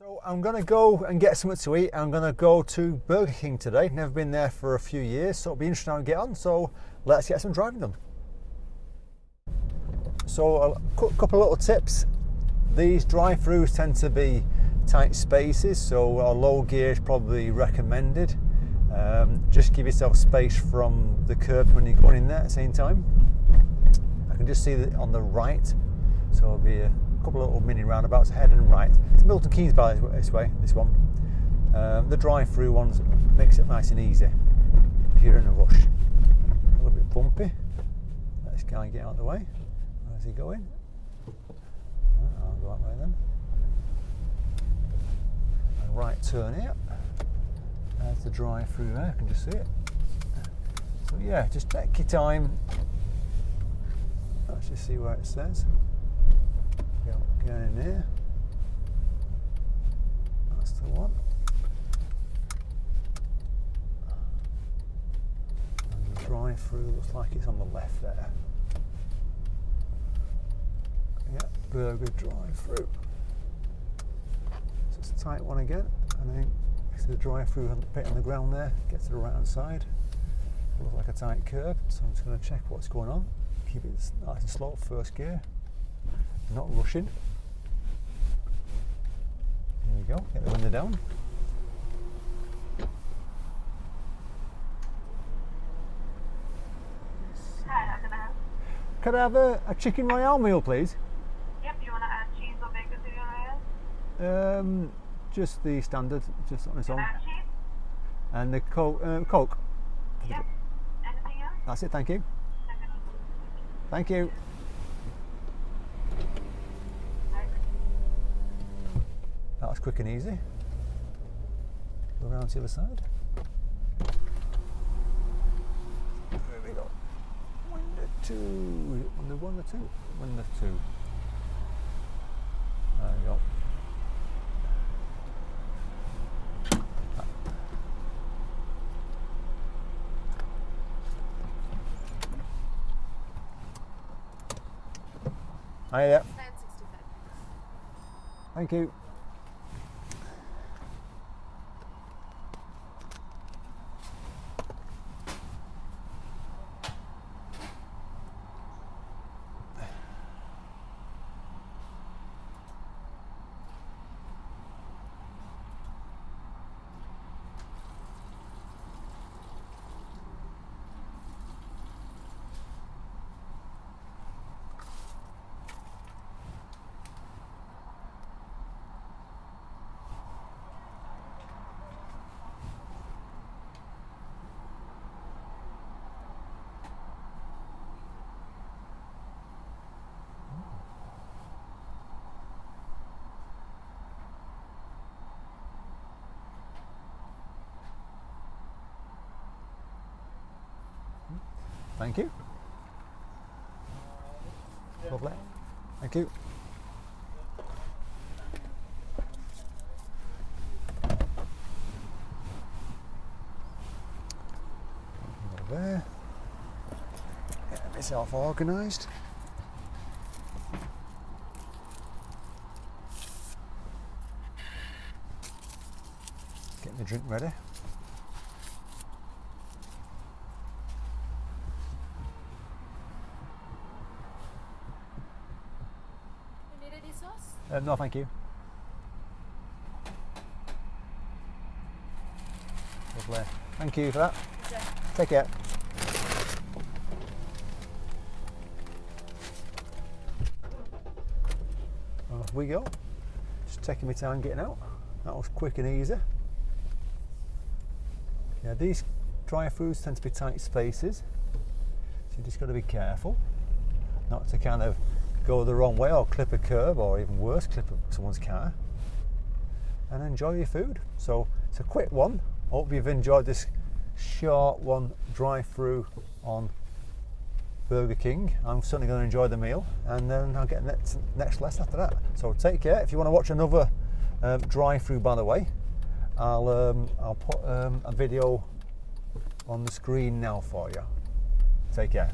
So I'm going to go and get something to eat. I'm going to go to Burger King today. Never been there for a few years, so it'll be interesting how to get on. So let's get some driving done. So a couple of little tips. These drive-throughs tend to be tight spaces, so a low gear is probably recommended. Just give yourself space from the curb when you're going in there at the same time. I can just see that on the right, so it'll be a couple of little mini roundabouts ahead and right. It's Milton Keynes by this way, this one. The drive-through ones makes it nice and easy if you're in a rush. A little bit bumpy. Let this guy get out of the way. Where's he going? I'll go that way then. A right turn here. There's the drive-through there, I can just see it. So yeah, just take your time. Let's just see where it says. Go in here. That's the one. And the drive-through looks like it's on the left there. Yeah, burger drive-through. So it's a tight one again, and then the drive-through bit on the ground there, get to the right hand side. Looks like a tight curb, so I'm just going to check what's going on. Keep it nice and slow, first gear. Not rushing. There we go, get the window down. Hi, how can I help? Could I have a chicken royale meal, please? Yep, you want to add cheese or bacon to your royale? Just the standard, just on its own. Add cheese? And the Coke. Yep. Anything else? That's it, thank you. Second. Thank you. That was quick and easy. Go around to the other side. There we go. Window 2. Window 1 or 2? Window 2. There we go. Hi there. Thank you. Thank you. Lovely. Thank you. Go there. Get myself organised. Get my drink ready. No, thank you. Lovely. Thank you for that. Okay. Take care. Off we go. Just taking my time getting out. That was quick and easy. Yeah, these drive-throughs tend to be tight spaces, so you just got to be careful not to kind of go the wrong way or clip a curb, or even worse, clip someone's car, and enjoy your food. So it's a quick one. Hope you've enjoyed this short one drive-through on Burger King. I'm certainly going to enjoy the meal, and then I'll get next lesson after that. So take care. If you want to watch another drive-through, by the way, I'll put a video on the screen now for you. Take care.